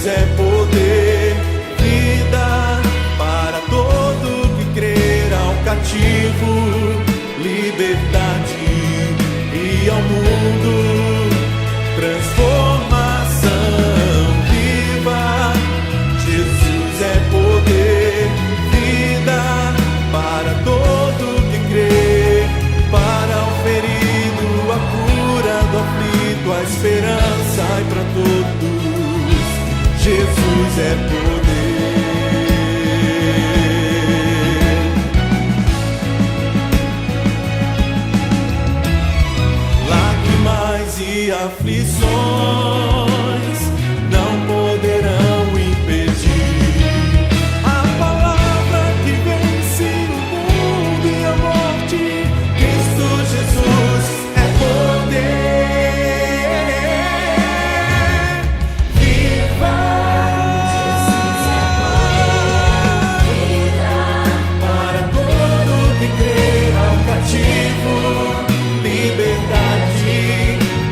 Jesus é poder, vida para todo que crer, ao cativo, liberdade, e ao mundo transformação. Viva! Jesus é poder, vida para todo que crer, para o ferido a cura, do aflito a esperança, e para todos Jesus é poder. Lágrimas e aflições não poderão impedir a palavra que vence o mundo e a morte. Cristo Jesus é poder. Viva! Jesus é poder. Para todo que crê, ao cativo, liberdade,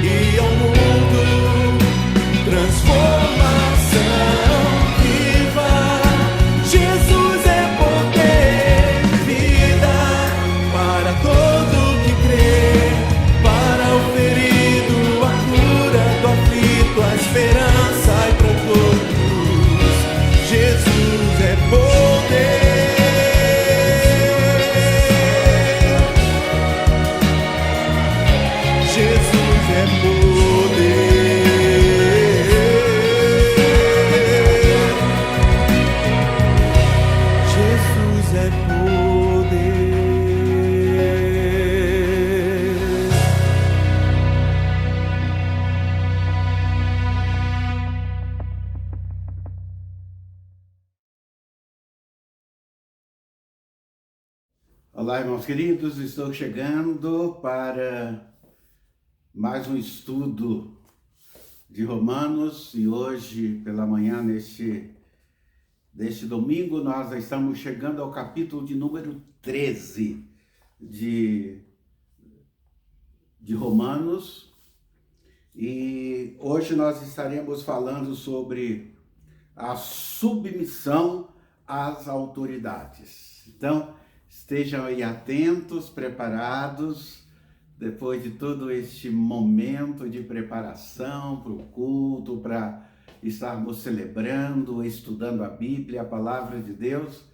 e ao mundo transformação. Viva! Jesus é poder, vida para todo que crê, para o ferido a cura, do aflito a esperança, e para todos Jesus é poder. Jesus é poder. Jesus é poder. Olá, irmãos queridos, estou chegando para mais um estudo de Romanos, e hoje pela manhã, neste domingo, nós estamos chegando ao capítulo de número 13 de Romanos, e hoje nós estaremos falando sobre a submissão às autoridades. Então, estejam aí atentos, preparados, depois de todo este momento de preparação para o culto, para estarmos celebrando, estudando a Bíblia, a Palavra de Deus.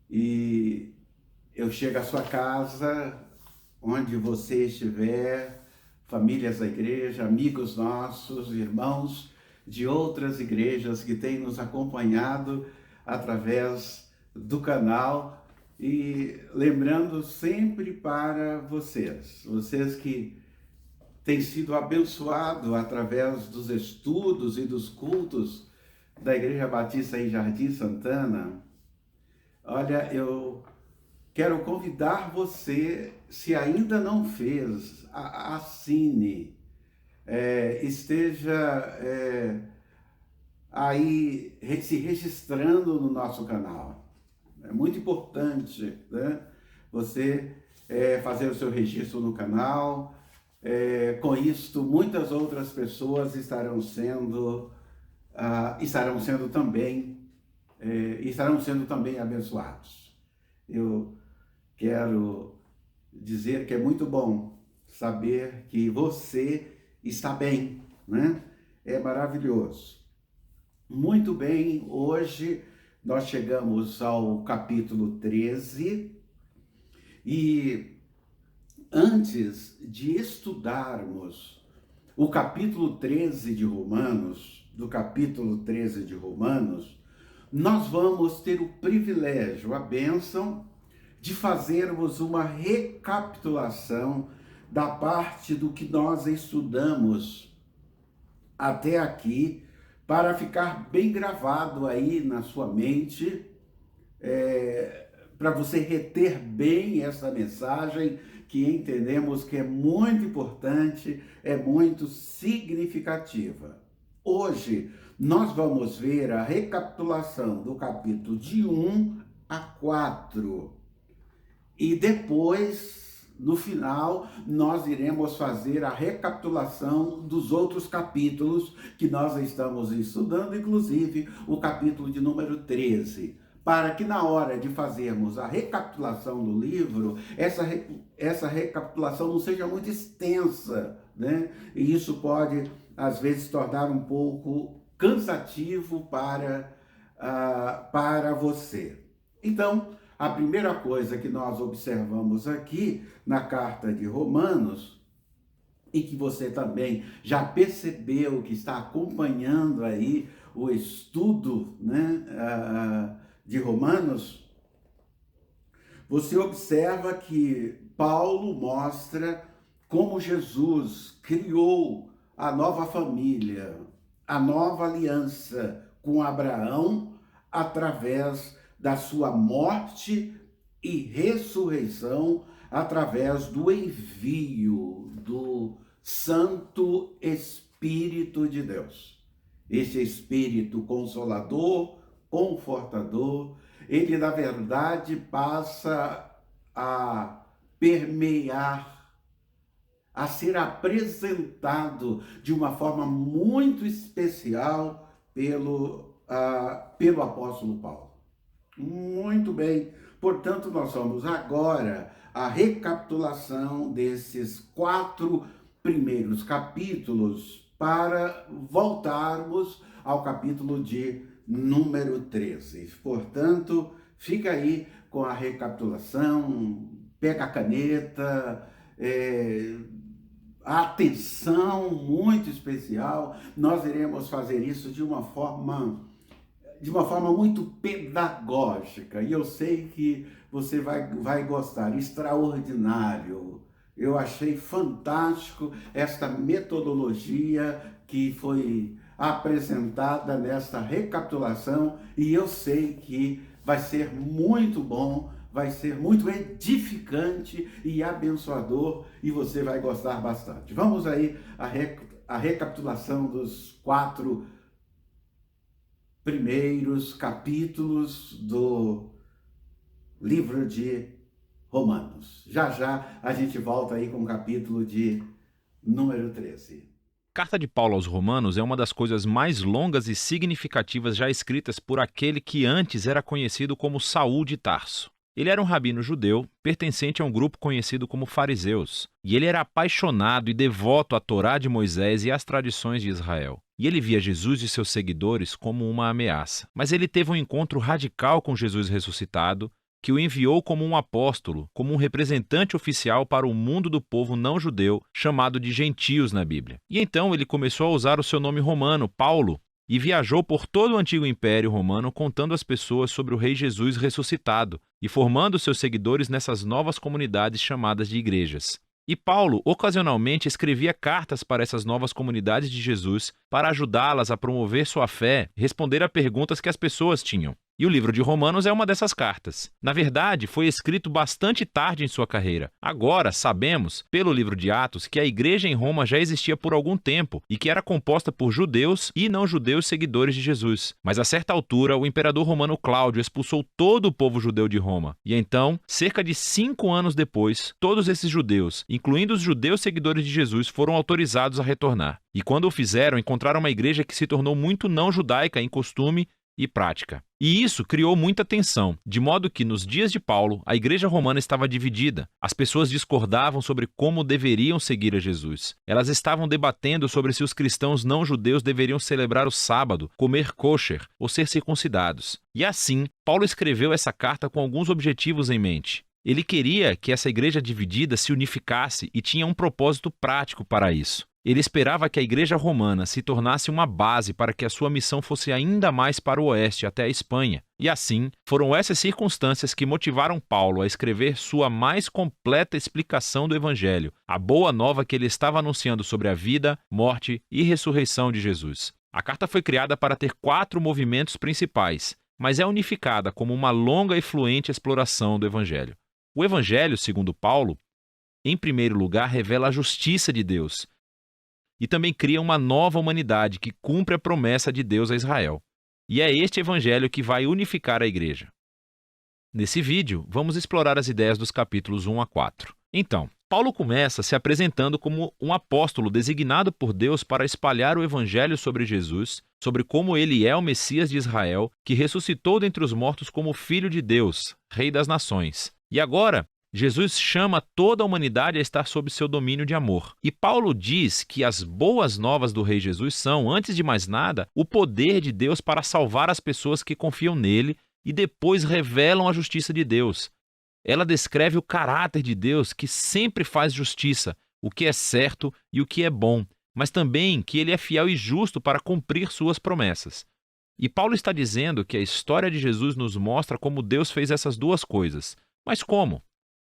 E eu chego à sua casa, onde você estiver, famílias da igreja, amigos nossos, irmãos de outras igrejas que têm nos acompanhado através do canal. E lembrando sempre para vocês que têm sido abençoados através dos estudos e dos cultos da Igreja Batista em Jardim Santana, olha, eu quero convidar você, se ainda não fez, assine, esteja aí se registrando no nosso canal. É muito importante, né, você fazer o seu registro no canal. Com isto, muitas outras pessoas estarão sendo também abençoados. Eu quero dizer que é muito bom saber que você está bem, né? É maravilhoso. Muito bem, hoje nós chegamos ao capítulo 13, e antes de estudarmos o capítulo 13 de Romanos, nós vamos ter o privilégio, a bênção, de fazermos uma recapitulação da parte do que nós estudamos até aqui, para ficar bem gravado aí na sua mente, para você reter bem essa mensagem, que entendemos que é muito importante, é muito significativa. Hoje nós vamos ver a recapitulação do capítulo de 1 a 4, e depois no final, nós iremos fazer a recapitulação dos outros capítulos que nós estamos estudando, inclusive o capítulo de número 13, para que na hora de fazermos a recapitulação do livro, essa recapitulação não seja muito extensa, né? E isso pode, às vezes, tornar um pouco cansativo para você. Então, a primeira coisa que nós observamos aqui na carta de Romanos, e que você também já percebeu que está acompanhando aí o estudo, né, de Romanos, você observa que Paulo mostra como Jesus criou a nova família, a nova aliança com Abraão através da sua morte e ressurreição, através do envio do Santo Espírito de Deus. Esse Espírito Consolador, Confortador, ele na verdade passa a permear, a ser apresentado de uma forma muito especial pelo apóstolo Paulo. Muito bem, portanto nós vamos agora à recapitulação desses 4 primeiros capítulos para voltarmos ao capítulo de número 13. Portanto, fica aí com a recapitulação, pega a caneta, a atenção muito especial. Nós iremos fazer isso de uma forma muito pedagógica, e eu sei que você vai gostar. Extraordinário. Eu achei fantástico esta metodologia que foi apresentada nesta recapitulação, e eu sei que vai ser muito bom, vai ser muito edificante e abençoador, e você vai gostar bastante. Vamos aí à recapitulação dos 4 primeiros capítulos do livro de Romanos. Já a gente volta aí com o capítulo de número 13. A carta de Paulo aos Romanos é uma das coisas mais longas e significativas já escritas por aquele que antes era conhecido como Saul de Tarso. Ele era um rabino judeu, pertencente a um grupo conhecido como fariseus, e ele era apaixonado e devoto à Torá de Moisés e às tradições de Israel. E ele via Jesus e seus seguidores como uma ameaça. Mas ele teve um encontro radical com Jesus ressuscitado, que o enviou como um apóstolo, como um representante oficial para o mundo do povo não judeu, chamado de gentios na Bíblia. E então ele começou a usar o seu nome romano, Paulo, e viajou por todo o antigo Império Romano contando às pessoas sobre o Rei Jesus ressuscitado e formando seus seguidores nessas novas comunidades chamadas de igrejas. E Paulo, ocasionalmente, escrevia cartas para essas novas comunidades de Jesus para ajudá-las a promover sua fé e responder a perguntas que as pessoas tinham. E o livro de Romanos é uma dessas cartas. Na verdade, foi escrito bastante tarde em sua carreira. Agora, sabemos, pelo livro de Atos, que a igreja em Roma já existia por algum tempo e que era composta por judeus e não-judeus seguidores de Jesus. Mas a certa altura, o imperador romano Cláudio expulsou todo o povo judeu de Roma. E então, cerca de 5 anos depois, todos esses judeus, incluindo os judeus seguidores de Jesus, foram autorizados a retornar. E quando o fizeram, encontraram uma igreja que se tornou muito não-judaica em costume e prática. E isso criou muita tensão, de modo que nos dias de Paulo, a igreja romana estava dividida. As pessoas discordavam sobre como deveriam seguir a Jesus. Elas estavam debatendo sobre se os cristãos não-judeus deveriam celebrar o sábado, comer kosher ou ser circuncidados. E assim, Paulo escreveu essa carta com alguns objetivos em mente. Ele queria que essa igreja dividida se unificasse e tinha um propósito prático para isso. Ele esperava que a igreja romana se tornasse uma base para que a sua missão fosse ainda mais para o oeste, até a Espanha. E assim, foram essas circunstâncias que motivaram Paulo a escrever sua mais completa explicação do Evangelho, a boa nova que ele estava anunciando sobre a vida, morte e ressurreição de Jesus. A carta foi criada para ter 4 movimentos principais, mas é unificada como uma longa e fluente exploração do Evangelho. O Evangelho, segundo Paulo, em primeiro lugar, revela a justiça de Deus, e também cria uma nova humanidade que cumpre a promessa de Deus a Israel. E é este evangelho que vai unificar a igreja. Nesse vídeo, vamos explorar as ideias dos capítulos 1 a 4. Então, Paulo começa se apresentando como um apóstolo designado por Deus para espalhar o evangelho sobre Jesus, sobre como ele é o Messias de Israel, que ressuscitou dentre os mortos como Filho de Deus, Rei das Nações. E agora, Jesus chama toda a humanidade a estar sob seu domínio de amor. E Paulo diz que as boas novas do Rei Jesus são, antes de mais nada, o poder de Deus para salvar as pessoas que confiam nele e depois revelam a justiça de Deus. Ela descreve o caráter de Deus que sempre faz justiça, o que é certo e o que é bom, mas também que ele é fiel e justo para cumprir suas promessas. E Paulo está dizendo que a história de Jesus nos mostra como Deus fez essas duas coisas. Mas como?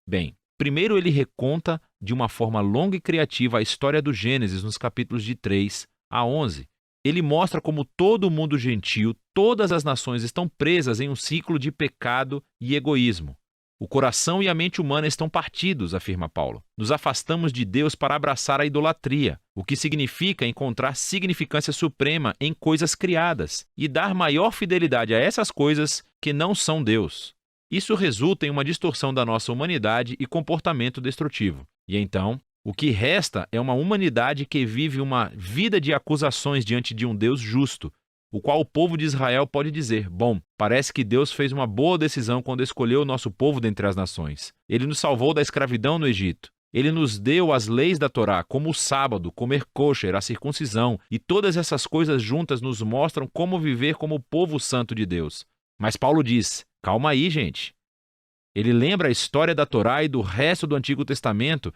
Bem, primeiro ele reconta de uma forma longa e criativa a história do Gênesis nos capítulos de 3 a 11. Ele mostra como todo o mundo gentil, todas as nações estão presas em um ciclo de pecado e egoísmo. O coração e a mente humana estão partidos, afirma Paulo. Nos afastamos de Deus para abraçar a idolatria, o que significa encontrar significância suprema em coisas criadas e dar maior fidelidade a essas coisas que não são Deus. Isso resulta em uma distorção da nossa humanidade e comportamento destrutivo. E então, o que resta é uma humanidade que vive uma vida de acusações diante de um Deus justo, o qual o povo de Israel pode dizer: bom, parece que Deus fez uma boa decisão quando escolheu o nosso povo dentre as nações. Ele nos salvou da escravidão no Egito. Ele nos deu as leis da Torá, como o sábado, comer kosher, a circuncisão, e todas essas coisas juntas nos mostram como viver como o povo santo de Deus. Mas Paulo diz: calma aí, gente. Ele lembra a história da Torá e do resto do Antigo Testamento,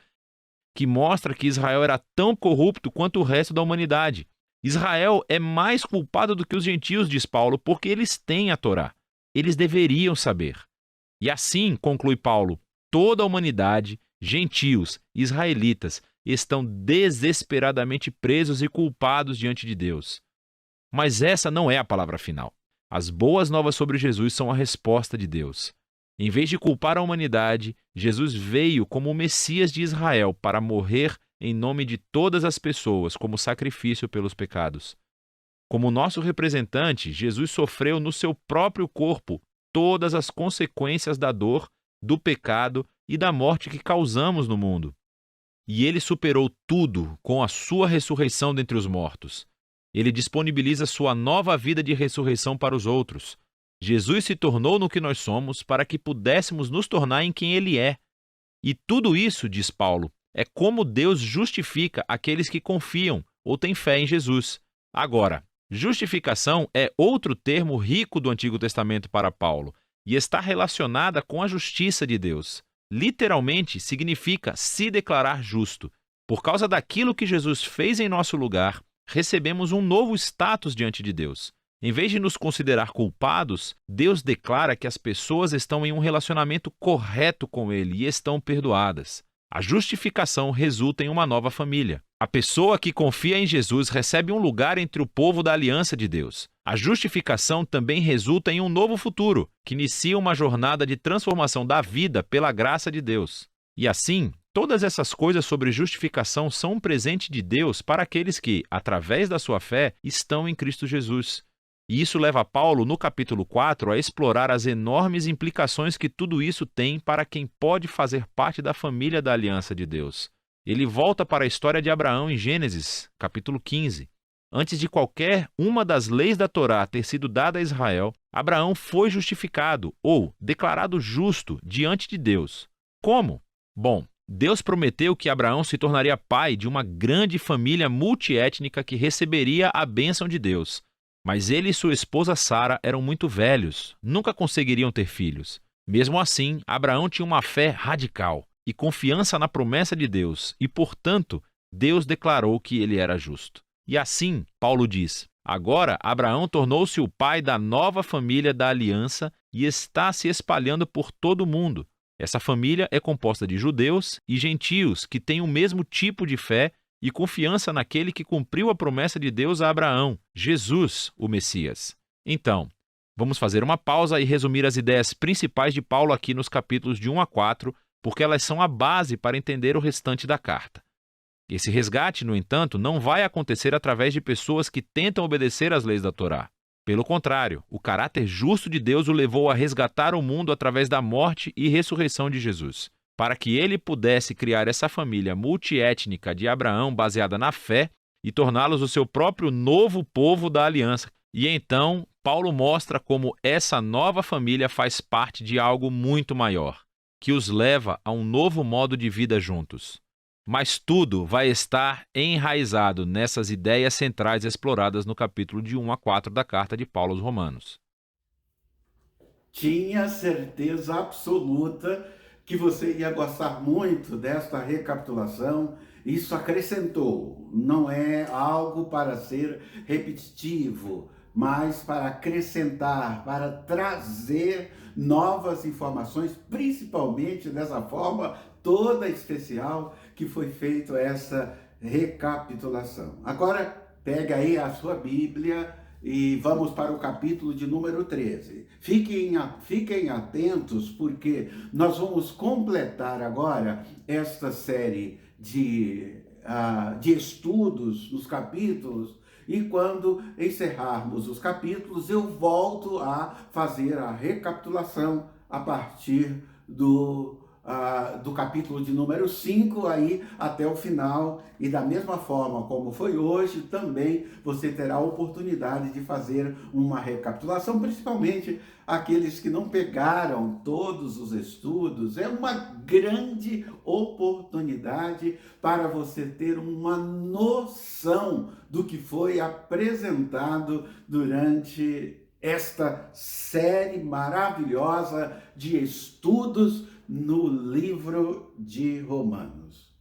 que mostra que Israel era tão corrupto quanto o resto da humanidade. Israel é mais culpado do que os gentios, diz Paulo, porque eles têm a Torá. Eles deveriam saber. E assim, conclui Paulo, toda a humanidade, gentios, israelitas, estão desesperadamente presos e culpados diante de Deus. Mas essa não é a palavra final. As boas novas sobre Jesus são a resposta de Deus. Em vez de culpar a humanidade, Jesus veio como o Messias de Israel para morrer em nome de todas as pessoas como sacrifício pelos pecados. Como nosso representante, Jesus sofreu no seu próprio corpo todas as consequências da dor, do pecado e da morte que causamos no mundo. E ele superou tudo com a sua ressurreição dentre os mortos. Ele disponibiliza sua nova vida de ressurreição para os outros. Jesus se tornou no que nós somos para que pudéssemos nos tornar em quem ele é. E tudo isso, diz Paulo, é como Deus justifica aqueles que confiam ou têm fé em Jesus. Agora, justificação é outro termo rico do Antigo Testamento para Paulo e está relacionada com a justiça de Deus. Literalmente, significa se declarar justo. Por causa daquilo que Jesus fez em nosso lugar, recebemos um novo status diante de Deus. Em vez de nos considerar culpados, Deus declara que as pessoas estão em um relacionamento correto com Ele e estão perdoadas. A justificação resulta em uma nova família. A pessoa que confia em Jesus recebe um lugar entre o povo da aliança de Deus. A justificação também resulta em um novo futuro, que inicia uma jornada de transformação da vida pela graça de Deus. E assim, todas essas coisas sobre justificação são um presente de Deus para aqueles que, através da sua fé, estão em Cristo Jesus. E isso leva Paulo, no capítulo 4, a explorar as enormes implicações que tudo isso tem para quem pode fazer parte da família da aliança de Deus. Ele volta para a história de Abraão em Gênesis, capítulo 15. Antes de qualquer uma das leis da Torá ter sido dada a Israel, Abraão foi justificado, ou declarado justo, diante de Deus. Como? Bom, Deus prometeu que Abraão se tornaria pai de uma grande família multiétnica que receberia a bênção de Deus. Mas ele e sua esposa Sara eram muito velhos, nunca conseguiriam ter filhos. Mesmo assim, Abraão tinha uma fé radical e confiança na promessa de Deus, e, portanto, Deus declarou que ele era justo. E assim, Paulo diz, agora Abraão tornou-se o pai da nova família da aliança e está se espalhando por todo o mundo. Essa família é composta de judeus e gentios que têm o mesmo tipo de fé e confiança naquele que cumpriu a promessa de Deus a Abraão, Jesus, o Messias. Então, vamos fazer uma pausa e resumir as ideias principais de Paulo aqui nos capítulos de 1 a 4, porque elas são a base para entender o restante da carta. Esse resgate, no entanto, não vai acontecer através de pessoas que tentam obedecer às leis da Torá. Pelo contrário, o caráter justo de Deus o levou a resgatar o mundo através da morte e ressurreição de Jesus. para que ele pudesse criar essa família multiétnica de Abraão baseada na fé e torná-los o seu próprio novo povo da aliança. E então, Paulo mostra como essa nova família faz parte de algo muito maior, que os leva a um novo modo de vida juntos. Mas tudo vai estar enraizado nessas ideias centrais exploradas no capítulo de 1 a 4 da carta de Paulo aos Romanos. Tinha certeza absoluta que você ia gostar muito desta recapitulação. Isso acrescentou, não é algo para ser repetitivo, mas para acrescentar, para trazer novas informações, principalmente dessa forma toda especial que foi feita essa recapitulação. Agora, pega aí a sua Bíblia e vamos para o capítulo de número 13. Fiquem atentos, porque nós vamos completar agora esta série de estudos nos capítulos, e quando encerrarmos os capítulos, eu volto a fazer a recapitulação a partir do capítulo de número 5 aí até o final, e da mesma forma como foi hoje, também você terá a oportunidade de fazer uma recapitulação, principalmente aqueles que não pegaram todos os estudos. É uma grande oportunidade para você ter uma noção do que foi apresentado durante esta série maravilhosa de estudos no livro de Romanos.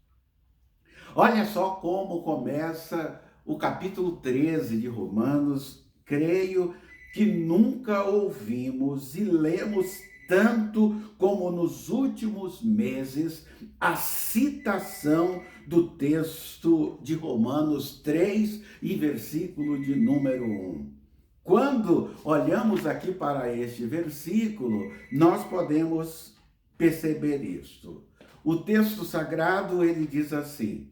Olha só como começa o capítulo 13 de Romanos. Creio que nunca ouvimos e lemos tanto como nos últimos meses a citação do texto de Romanos 3 e versículo de número 1. Quando olhamos aqui para este versículo, nós podemos perceber isto. O texto sagrado, ele diz assim: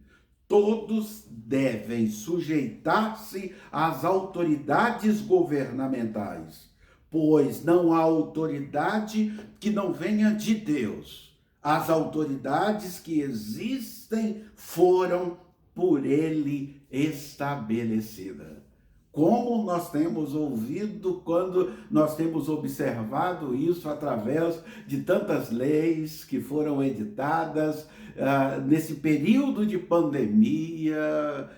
todos devem sujeitar-se às autoridades governamentais, pois não há autoridade que não venha de Deus. As autoridades que existem foram por ele estabelecidas. Como nós temos ouvido, quando nós temos observado isso através de tantas leis que foram editadas nesse período de pandemia,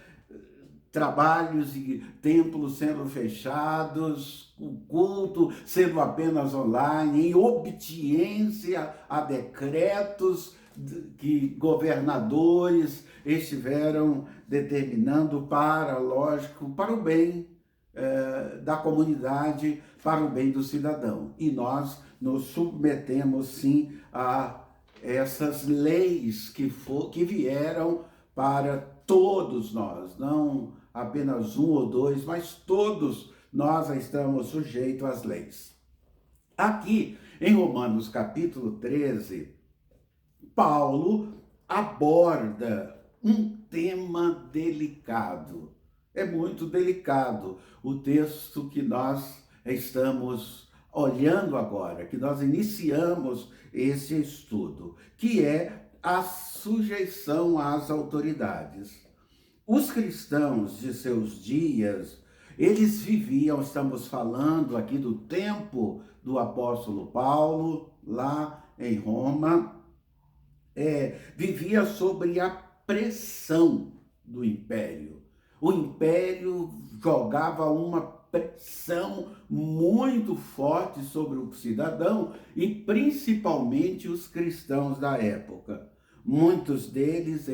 trabalhos e templos sendo fechados, o culto sendo apenas online, em obediência a decretos que governadores estiveram determinando para o bem da comunidade, para o bem do cidadão. E nós nos submetemos, sim, a essas leis que vieram para todos nós, não apenas um ou dois, mas todos nós estamos sujeitos às leis. Aqui, em Romanos capítulo 13, Paulo aborda um tema delicado. É muito delicado o texto que nós estamos olhando agora, que nós iniciamos esse estudo, que é a sujeição às autoridades. Os cristãos de seus dias, eles viviam, estamos falando aqui do tempo do apóstolo Paulo, lá em Roma, vivia sobre a pressão do império. O império jogava uma pressão muito forte sobre o cidadão e principalmente os cristãos da época. Muitos deles,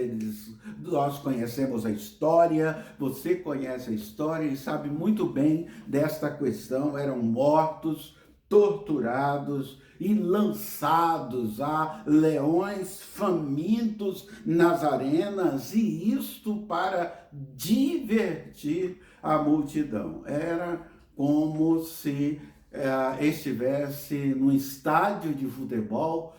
nós conhecemos a história, você conhece a história e sabe muito bem desta questão, eram mortos, torturados e lançados a leões famintos nas arenas, e isto para divertir a multidão. Era como se estivesse num estádio de futebol,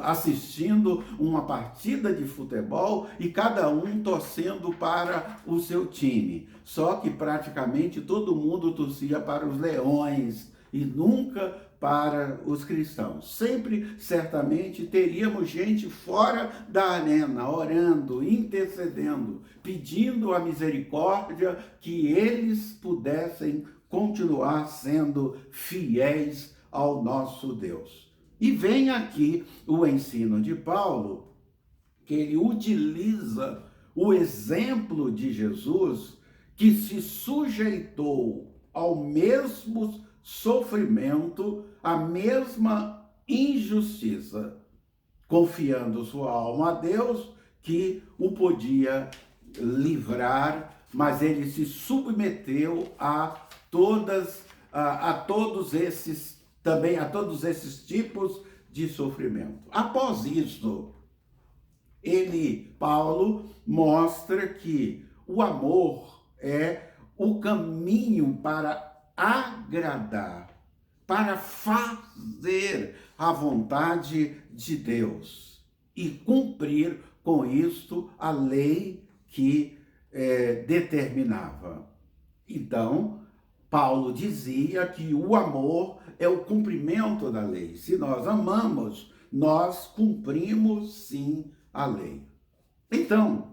assistindo uma partida de futebol e cada um torcendo para o seu time. Só que praticamente todo mundo torcia para os leões e nunca para os cristãos. Sempre, certamente, teríamos gente fora da arena, orando, intercedendo, pedindo a misericórdia que eles pudessem continuar sendo fiéis ao nosso Deus. E vem aqui o ensino de Paulo, que ele utiliza o exemplo de Jesus, que se sujeitou ao mesmo sofrimento, à mesma injustiça, confiando sua alma a Deus, que o podia livrar, mas ele se submeteu a todos esses tipos de sofrimento. Após isso, Paulo mostra que o amor é o caminho para agradar, para fazer a vontade de Deus e cumprir com isto a lei que determinava. Então, Paulo dizia que o amor é o cumprimento da lei. Se nós amamos, nós cumprimos sim a lei. Então,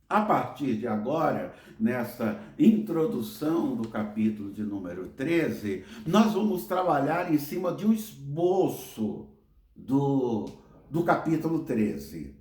a partir de agora, nessa introdução do capítulo de número 13, nós vamos trabalhar em cima de um esboço do capítulo 13.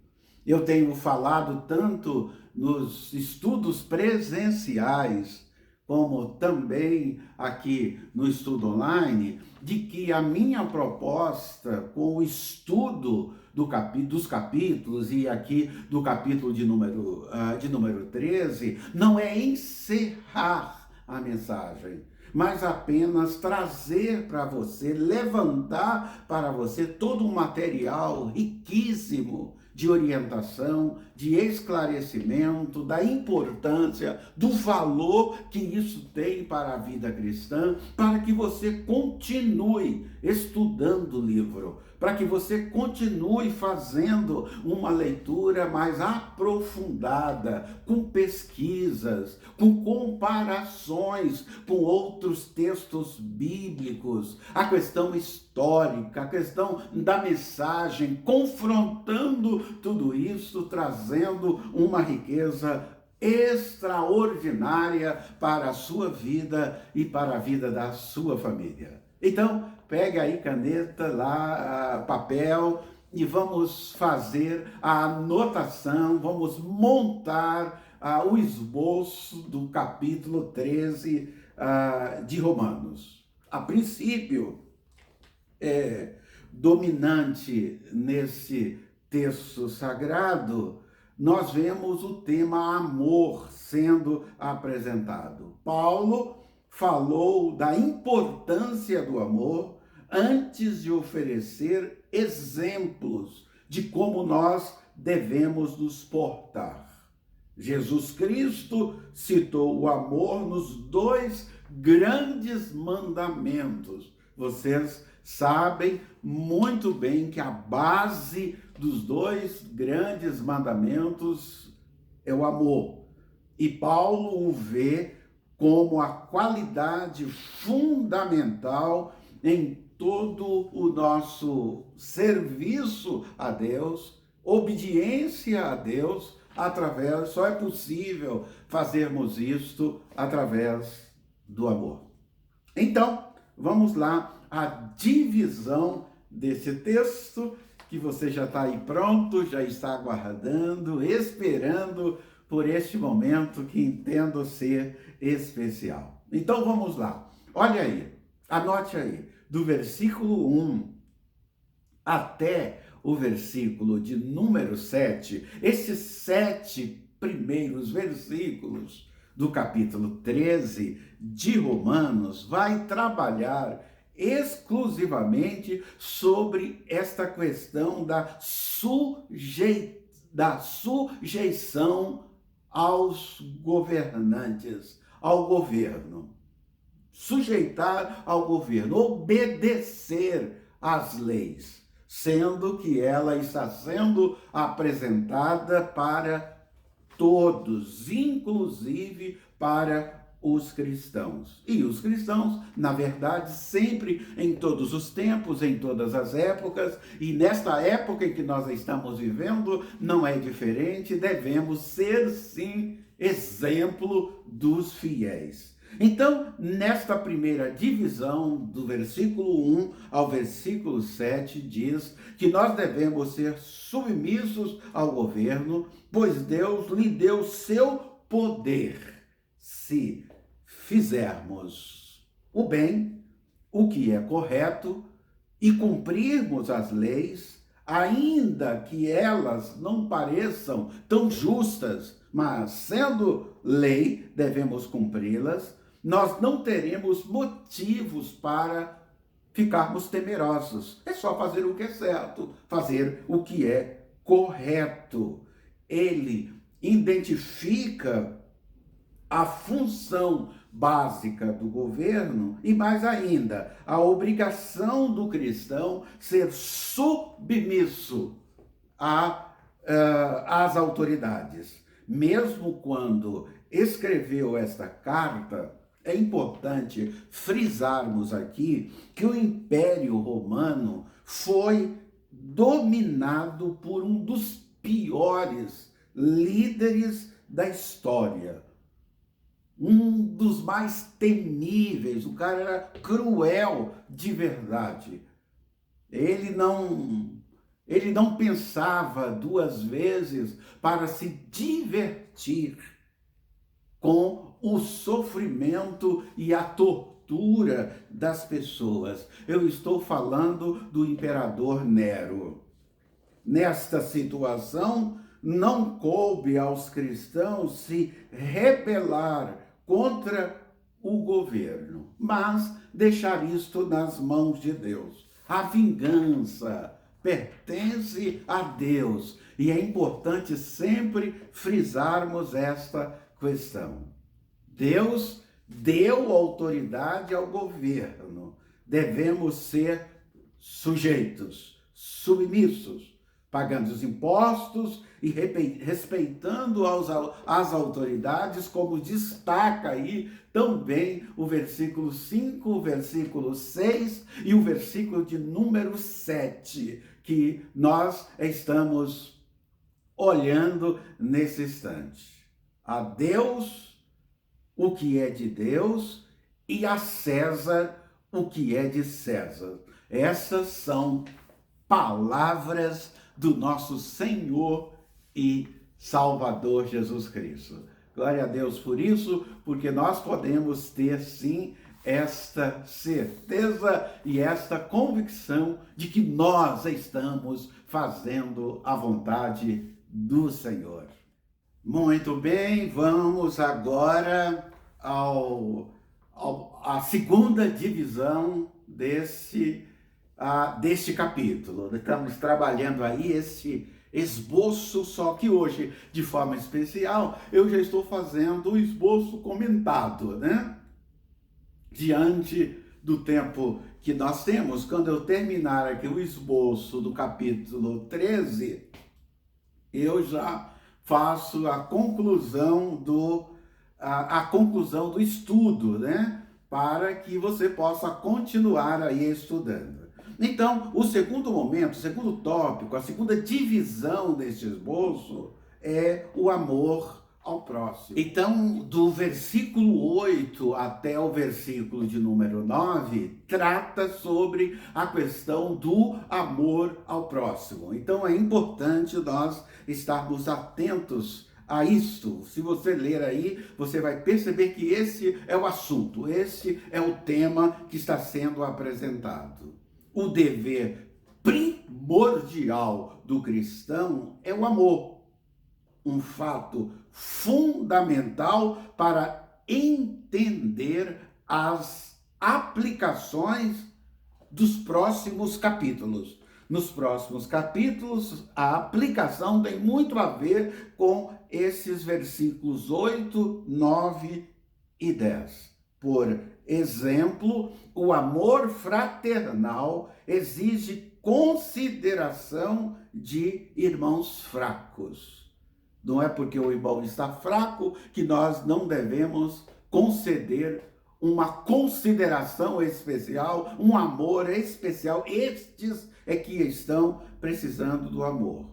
Eu tenho falado tanto nos estudos presenciais, como também aqui no estudo online, de que a minha proposta com o estudo dos capítulos e aqui do capítulo de número 13, não é encerrar a mensagem, mas apenas trazer para você, levantar para você todo um material riquíssimo de orientação, de esclarecimento, da importância, do valor que isso tem para a vida cristã, para que você continue estudando o livro, para que você continue fazendo uma leitura mais aprofundada, com pesquisas, com comparações com outros textos bíblicos, a questão histórica, a questão da mensagem, confrontando tudo isso, trazendo uma riqueza extraordinária para a sua vida e para a vida da sua família. Então, pega aí caneta, lá, papel, e vamos fazer a anotação, vamos montar o esboço do capítulo 13 de Romanos. A princípio, dominante nesse texto sagrado, nós vemos o tema amor sendo apresentado. Paulo falou da importância do amor antes de oferecer exemplos de como nós devemos nos portar. Jesus Cristo citou o amor nos 2 grandes mandamentos. Vocês sabem muito bem que a base dos 2 grandes mandamentos é o amor. E Paulo o vê como a qualidade fundamental em todo o nosso serviço a Deus, obediência a Deus, só é possível fazermos isto através do amor. Então, vamos lá, a divisão desse texto, que você já está aí pronto, já está aguardando, esperando por este momento que entendo ser especial. Então vamos lá, olha aí, anote aí, do versículo 1 até o versículo de número 7, esses 7 primeiros versículos do capítulo 13 de Romanos vai trabalhar exclusivamente sobre esta questão da sujeição aos governantes, ao governo. Sujeitar ao governo, obedecer às leis, sendo que ela está sendo apresentada para todos, inclusive para os cristãos. E os cristãos, na verdade, sempre, em todos os tempos, em todas as épocas, e nesta época em que nós estamos vivendo, não é diferente, devemos ser, sim, exemplo dos fiéis. Então, nesta primeira divisão, do versículo 1 ao versículo 7, diz que nós devemos ser submissos ao governo, pois Deus lhe deu seu poder, se fizermos o bem, o que é correto, e cumprirmos as leis, ainda que elas não pareçam tão justas, mas sendo lei, devemos cumpri-las, nós não teremos motivos para ficarmos temerosos. É só fazer o que é certo, fazer o que é correto. Ele identifica a função básica do governo e, mais ainda, a obrigação do cristão ser submisso às autoridades. Mesmo quando escreveu esta carta, é importante frisarmos aqui que o Império Romano foi dominado por um dos piores líderes da história. Um dos mais temíveis, o cara era cruel de verdade. Ele não pensava duas vezes para se divertir com o sofrimento e a tortura das pessoas. Eu estou falando do imperador Nero. Nesta situação, não coube aos cristãos se rebelar contra o governo, mas deixar isto nas mãos de Deus. A vingança pertence a Deus e é importante sempre frisarmos esta questão. Deus deu autoridade ao governo. Devemos ser sujeitos, submissos, pagando os impostos e respeitando as autoridades, como destaca aí também o versículo 5, o versículo 6 e o versículo de número 7, que nós estamos olhando nesse instante. A Deus o que é de Deus e a César o que é de César. Essas são palavras do nosso Senhor e Salvador Jesus Cristo. Glória a Deus por isso, porque nós podemos ter sim esta certeza e esta convicção de que nós estamos fazendo a vontade do Senhor. Muito bem, vamos agora à segunda divisão deste capítulo. Estamos trabalhando aí esse esboço, só que hoje, de forma especial, eu já estou fazendo o esboço comentado, né? Diante do tempo que nós temos, quando eu terminar aqui o esboço do capítulo 13, eu já faço a conclusão do estudo, né? Para que você possa continuar aí estudando. Então, o segundo momento, o segundo tópico, a segunda divisão deste esboço é o amor ao próximo. Então, do versículo 8 até o versículo de número 9, trata sobre a questão do amor ao próximo. Então, é importante nós estarmos atentos a isto. Se você ler aí, você vai perceber que esse é o assunto, esse é o tema que está sendo apresentado. O dever primordial do cristão é o amor, um fato fundamental para entender as aplicações dos próximos capítulos. Nos próximos capítulos, a aplicação tem muito a ver com esses versículos 8, 9 e 10. Por exemplo, o amor fraternal exige consideração de irmãos fracos. Não é porque o irmão está fraco que nós não devemos conceder uma consideração especial, um amor especial. Estes é que estão precisando do amor.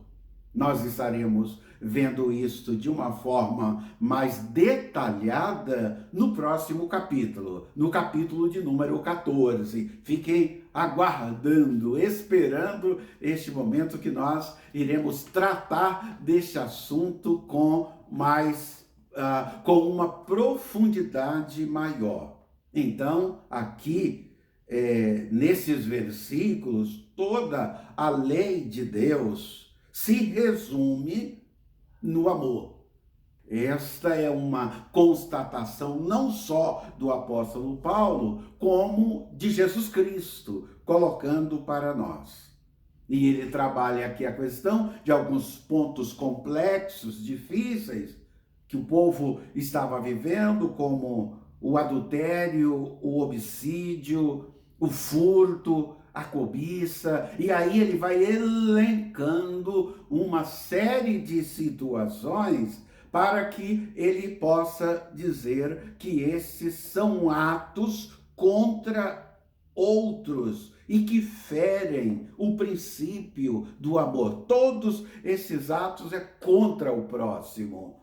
Nós estaremos vendo isto de uma forma mais detalhada no próximo capítulo, no capítulo de número 14. Fiquem aguardando, esperando este momento que nós iremos tratar deste assunto com uma profundidade maior. Então, aqui, nesses versículos, toda a lei de Deus se resume no amor. Esta é uma constatação não só do apóstolo Paulo, como de Jesus Cristo, colocando para nós. E ele trabalha aqui a questão de alguns pontos complexos, difíceis, que o povo estava vivendo, como o adultério, o homicídio, o furto, a cobiça, e aí ele vai elencando uma série de situações para que ele possa dizer que esses são atos contra outros e que ferem o princípio do amor. Todos esses atos é contra o próximo.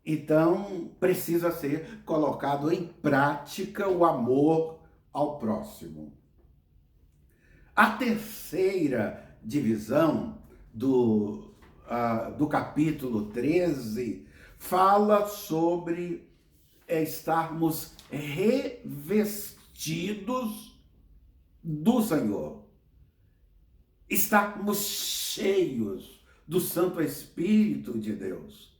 Então, precisa ser colocado em prática o amor ao próximo. A terceira divisão do capítulo 13 fala sobre estarmos revestidos do Senhor, estarmos cheios do Santo Espírito de Deus.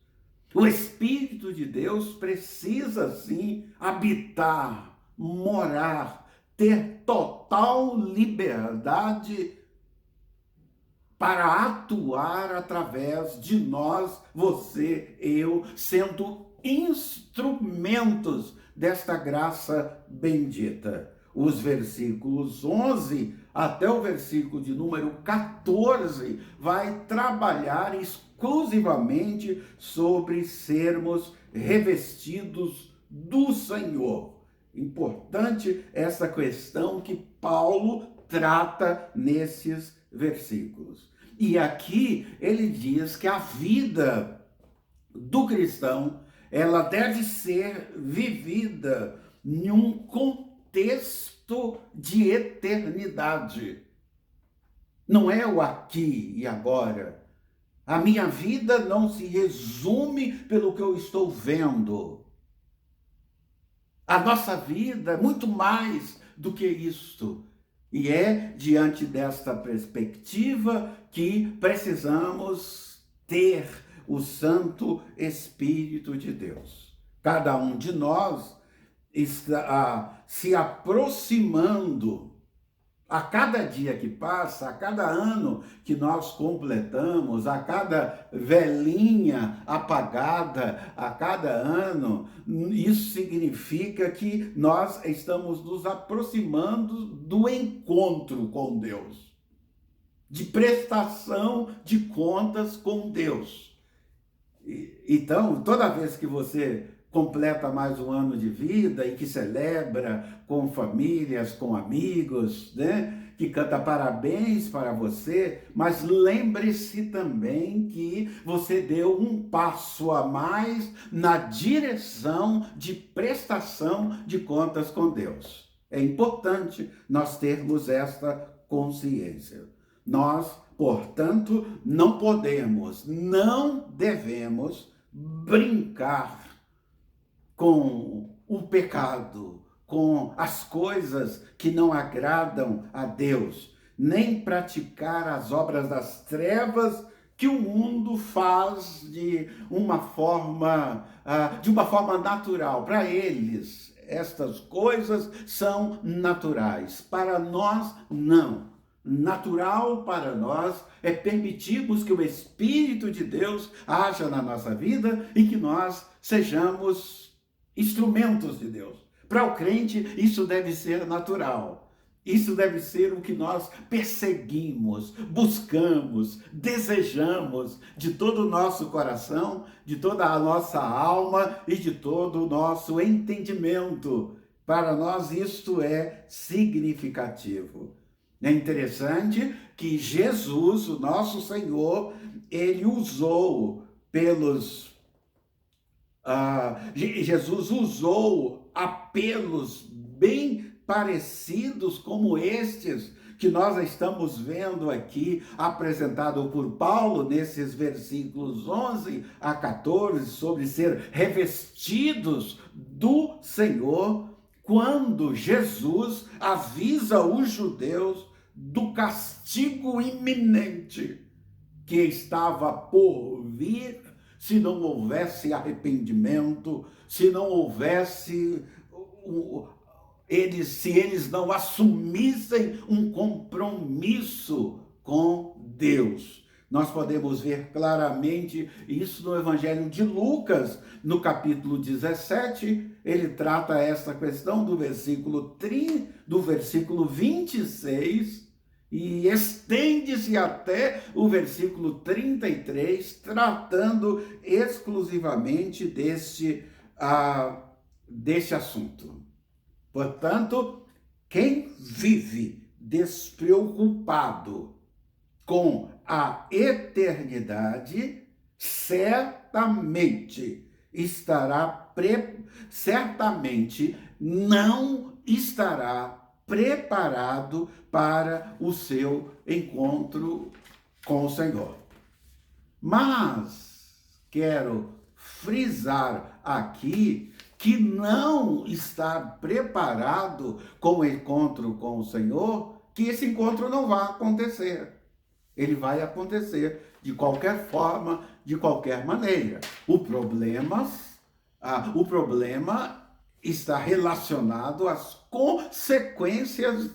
O Espírito de Deus precisa, sim, habitar, morar, ter total liberdade para atuar através de nós, você, eu, sendo instrumentos desta graça bendita. Os versículos 11 até o versículo de número 14 vai trabalhar exclusivamente sobre sermos revestidos do Senhor. Importante essa questão que Paulo trata nesses versículos. E aqui ele diz que a vida do cristão, ela deve ser vivida em um contexto de eternidade. Não é o aqui e agora. A minha vida não se resume pelo que eu estou vendo. A nossa vida é muito mais do que isto. E é diante desta perspectiva que precisamos ter o Santo Espírito de Deus. Cada um de nós está se aproximando a cada dia que passa, a cada ano que nós completamos, a cada velhinha apagada, a cada ano. Isso significa que nós estamos nos aproximando do encontro com Deus, de prestação de contas com Deus. Então, toda vez que você completa mais um ano de vida e que celebra com famílias, com amigos, né? Que canta parabéns para você, mas lembre-se também que você deu um passo a mais na direção de prestação de contas com Deus. É importante nós termos esta consciência. Nós, portanto, não podemos, não devemos brincar com o pecado, com as coisas que não agradam a Deus, nem praticar as obras das trevas que o mundo faz de uma forma natural. Para eles, estas coisas são naturais. Para nós, não. Natural para nós é permitirmos que o Espírito de Deus haja na nossa vida e que nós sejamos instrumentos de Deus. Para o crente, isso deve ser natural. Isso deve ser o que nós perseguimos, buscamos, desejamos de todo o nosso coração, de toda a nossa alma e de todo o nosso entendimento. Para nós isto é significativo. É interessante que Jesus, o nosso Senhor, ele usou Jesus usou apelos bem parecidos como estes que nós estamos vendo aqui, apresentado por Paulo nesses versículos 11 a 14, sobre ser revestidos do Senhor, quando Jesus avisa os judeus do castigo iminente que estava por vir se não houvesse arrependimento, se não houvesse se eles não assumissem um compromisso com Deus. Nós podemos ver claramente isso no Evangelho de Lucas, no capítulo 17, ele trata essa questão do versículo 26 e estende-se até o versículo 33, tratando exclusivamente deste assunto. Portanto, quem vive despreocupado com a eternidade, certamente não estará preparado para o seu encontro com o Senhor. Mas quero frisar aqui que não estar preparado com o encontro com o Senhor, que esse encontro não vai acontecer. Ele vai acontecer de qualquer forma, de qualquer maneira. O problema está relacionado às consequências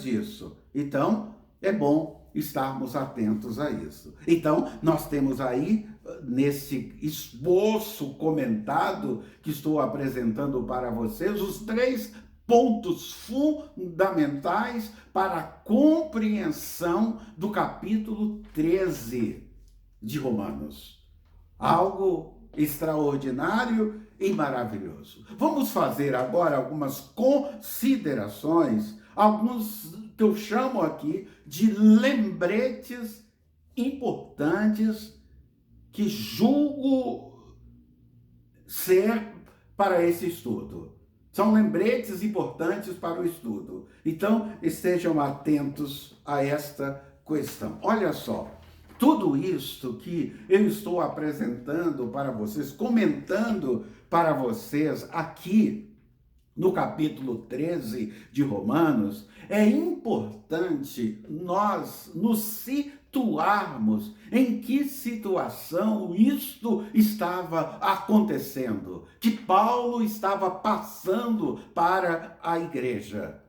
disso. Então, é bom estarmos atentos a isso. Então, nós temos aí, nesse esboço comentado que estou apresentando para vocês, os 3 pontos fundamentais para a compreensão do capítulo 13 de Romanos. Algo extraordinário e maravilhoso. Vamos fazer agora algumas considerações, alguns que eu chamo aqui de lembretes importantes que julgo ser para esse estudo. São lembretes importantes para o estudo. Então, estejam atentos a esta questão. Olha só, tudo isto que eu estou apresentando para vocês, comentando para vocês aqui no capítulo 13 de Romanos, é importante nós nos situarmos em que situação isto estava acontecendo, que Paulo estava passando para a igreja.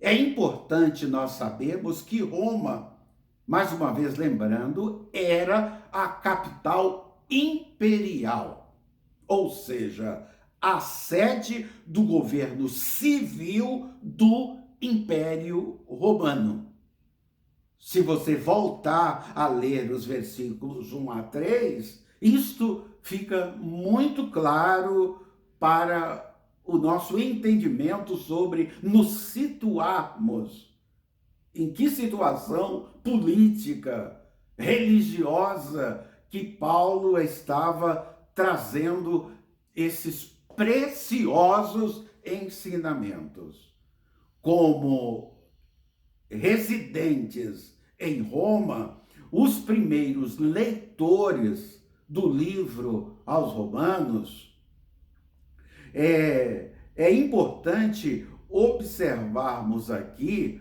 É importante nós sabermos que Roma, mais uma vez lembrando, era a capital imperial, ou seja, a sede do governo civil do Império Romano. Se você voltar a ler os versículos 1 a 3, isto fica muito claro para o nosso entendimento sobre nos situarmos em que situação política, religiosa que Paulo estava trazendo esses preciosos ensinamentos. Como residentes em Roma, os primeiros leitores do livro aos Romanos, é importante observarmos aqui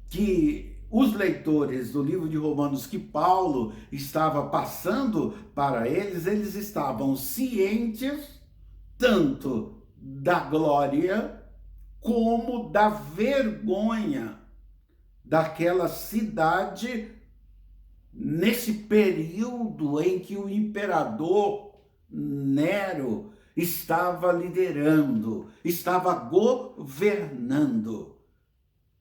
que os leitores do livro de Romanos que Paulo estava passando para eles estavam cientes tanto da glória como da vergonha daquela cidade nesse período em que o imperador Nero estava liderando, estava governando.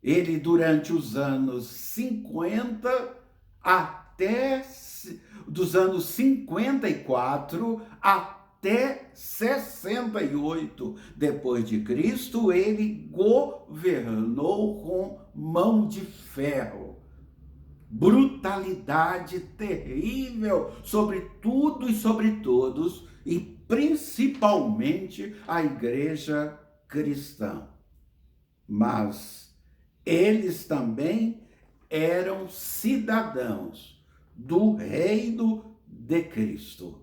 Ele, durante os anos 50 até dos anos 54 até 68 depois de Cristo, ele governou com mão de ferro. Brutalidade terrível sobre tudo e sobre todos, e principalmente a igreja cristã. Mas eles também eram cidadãos do reino de Cristo.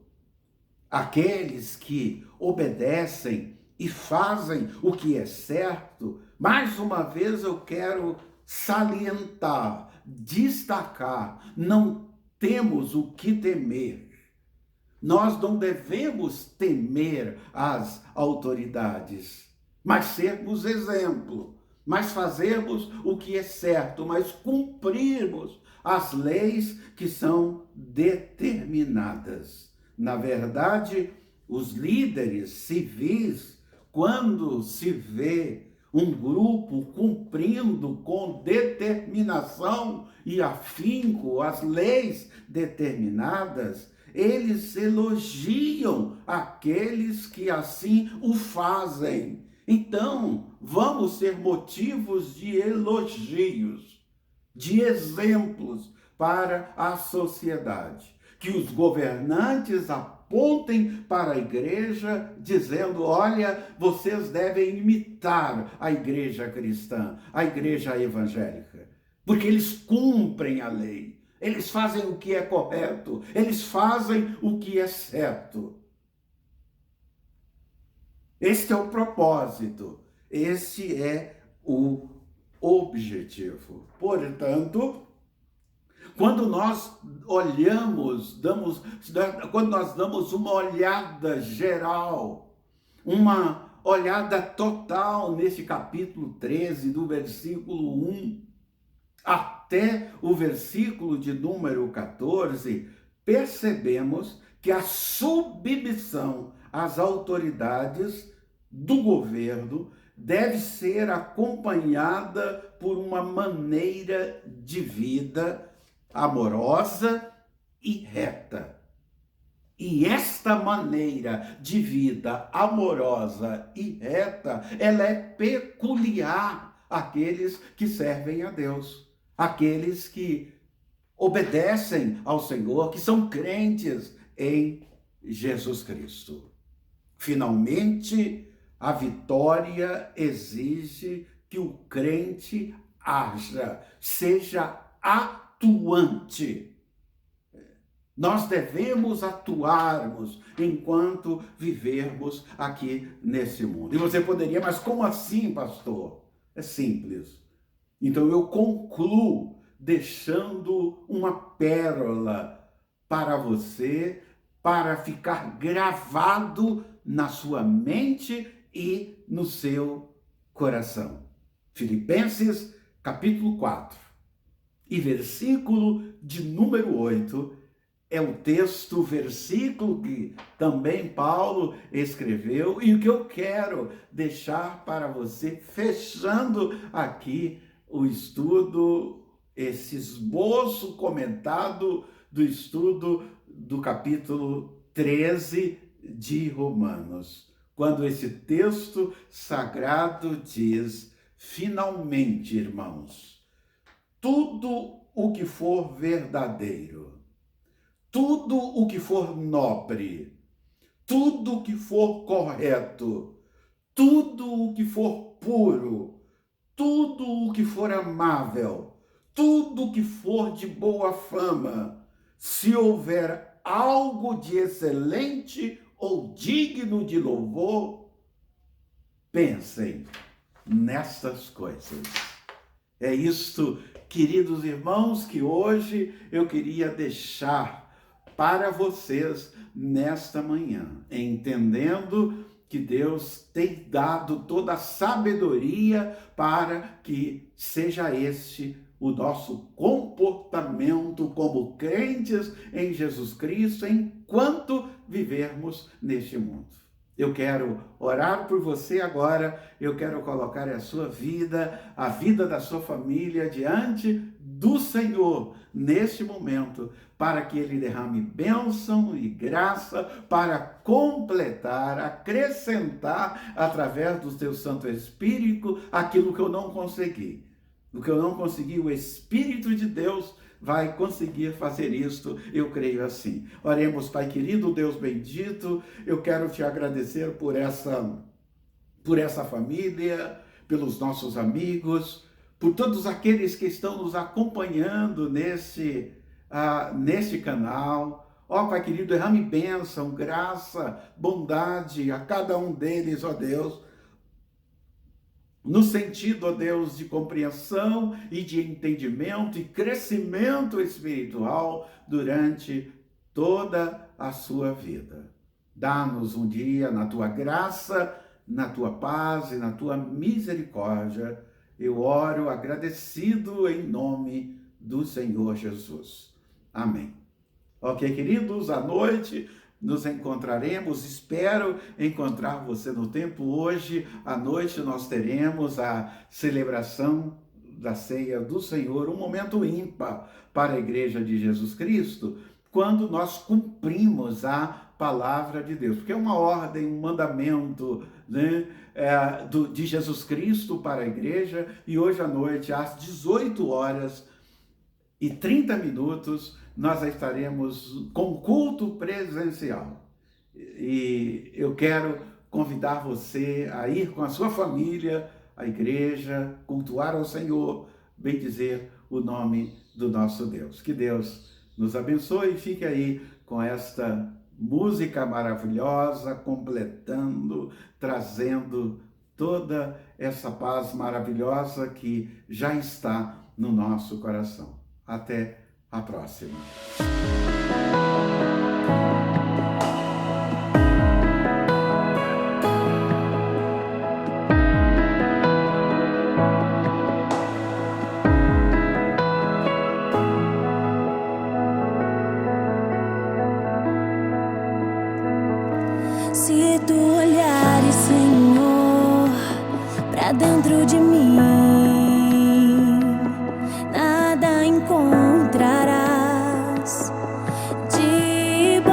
Aqueles que obedecem e fazem o que é certo. Mais uma vez eu quero salientar, destacar, não temos o que temer. Nós não devemos temer as autoridades, mas sermos exemplo, mas fazermos o que é certo, mas cumprirmos as leis que são determinadas. Na verdade, os líderes civis, quando se vê um grupo cumprindo com determinação e afinco as leis determinadas, eles elogiam aqueles que assim o fazem. Então, vamos ser motivos de elogios, de exemplos para a sociedade. Que os governantes apontem para a igreja, dizendo: olha, vocês devem imitar a igreja cristã, a igreja evangélica, porque eles cumprem a lei, eles fazem o que é correto, eles fazem o que é certo. Este é o propósito, esse é o objetivo. Portanto, quando nós olhamos, quando nós damos uma olhada geral, uma olhada total nesse capítulo 13, do versículo 1 até o versículo de número 14, percebemos que a submissão às autoridades do governo deve ser acompanhada por uma maneira de vida amorosa e reta. E esta maneira de vida amorosa e reta, ela é peculiar àqueles que servem a Deus, àqueles que obedecem ao Senhor, que são crentes em Jesus Cristo. Finalmente, a vitória exige que o crente haja, seja atuante. Nós devemos atuarmos enquanto vivermos aqui nesse mundo. E você poderia, mas como assim, pastor? É simples. Então eu concluo deixando uma pérola para você, para ficar gravado na sua mente e no seu coração. Filipenses, capítulo 4, e versículo de número 8, é o texto, versículo que também Paulo escreveu, e o que eu quero deixar para você, fechando aqui o estudo, esse esboço comentado do estudo do capítulo 13 de Romanos, quando esse texto sagrado diz: finalmente, irmãos, tudo o que for verdadeiro, tudo o que for nobre, tudo o que for correto, tudo o que for puro, tudo o que for amável, tudo o que for de boa fama, se houver algo de excelente ou digno de louvor, pensem nestas coisas. É isto, queridos irmãos, que hoje eu queria deixar para vocês nesta manhã, entendendo que Deus tem dado toda a sabedoria para que seja este o nosso comportamento como crentes em Jesus Cristo enquanto vivermos neste mundo. Eu quero orar por você agora, eu quero colocar a sua vida, a vida da sua família diante do Senhor neste momento, para que Ele derrame bênção e graça para completar, acrescentar através do Teu Santo Espírito aquilo que eu não consegui. O que eu não consegui, o Espírito de Deus vai conseguir fazer isto, eu creio assim. Oremos, Pai querido, Deus bendito, eu quero te agradecer por essa família, pelos nossos amigos, por todos aqueles que estão nos acompanhando neste canal. Ó Pai querido, derrame bênção, graça, bondade a cada um deles, ó Deus, no sentido, ó Deus, de compreensão e de entendimento e crescimento espiritual durante toda a sua vida. Dá-nos um dia na tua graça, na tua paz e na tua misericórdia. Eu oro agradecido em nome do Senhor Jesus. Amém. Ok, queridos, à noite nos encontraremos, espero encontrar você no tempo. Hoje à noite nós teremos a celebração da ceia do Senhor, um momento ímpar para a Igreja de Jesus Cristo, quando nós cumprimos a palavra de Deus, porque é uma ordem, um mandamento, né, de Jesus Cristo para a Igreja. E hoje à noite, às 18h30, nós estaremos com culto presencial. E eu quero convidar você a ir com a sua família à igreja, cultuar ao Senhor, bendizer o nome do nosso Deus. Que Deus nos abençoe e fique aí com esta música maravilhosa, completando, trazendo toda essa paz maravilhosa que já está no nosso coração. Até a próxima. Se tu olhares, Senhor, pra dentro de mim, nada encontrarás de bom,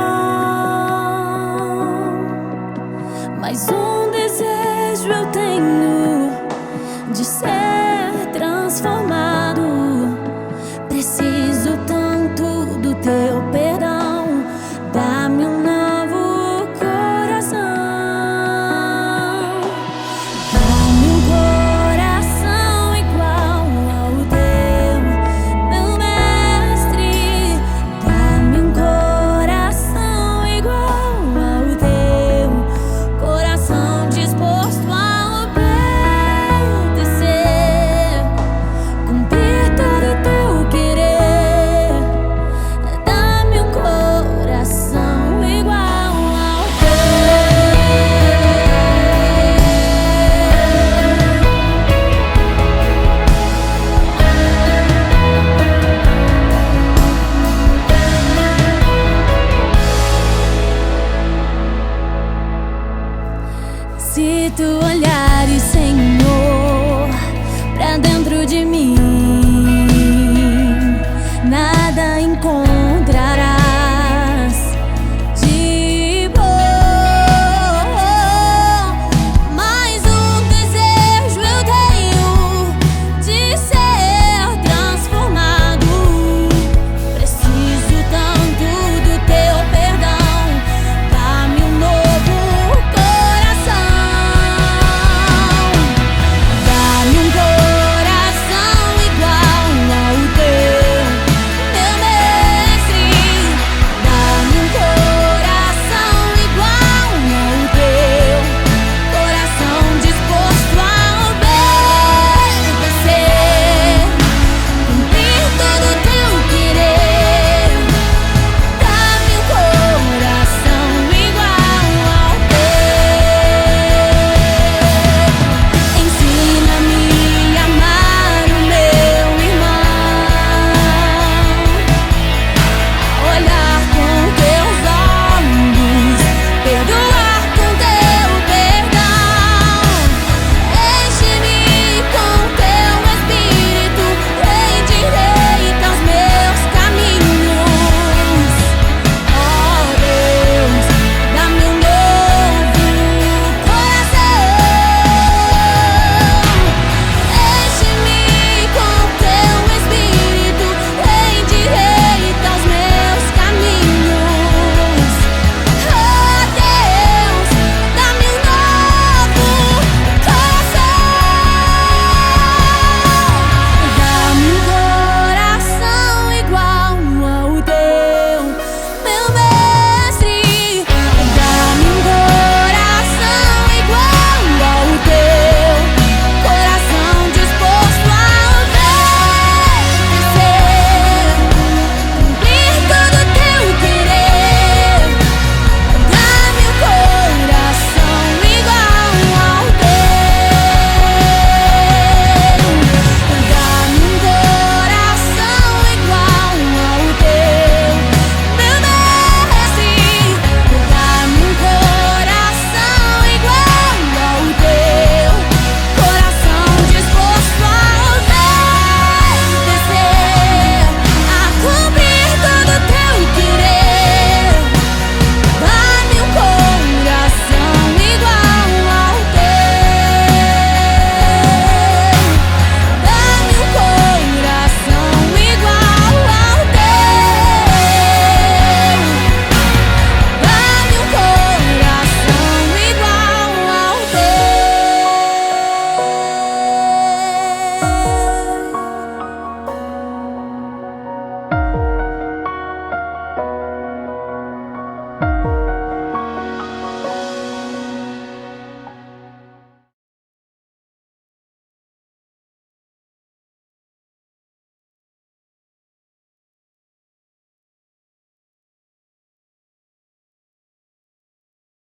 mas um desejo eu tenho de ser transformado. Preciso tanto do teu perdão, dá-me um novo coração, dá-me um coração igual ao teu, meu mestre, dá-me um coração igual ao teu, coração disposto a obedecer, cumprir todo o teu querer. Dá-me um coração igual ao teu. Se tu olhares, Senhor,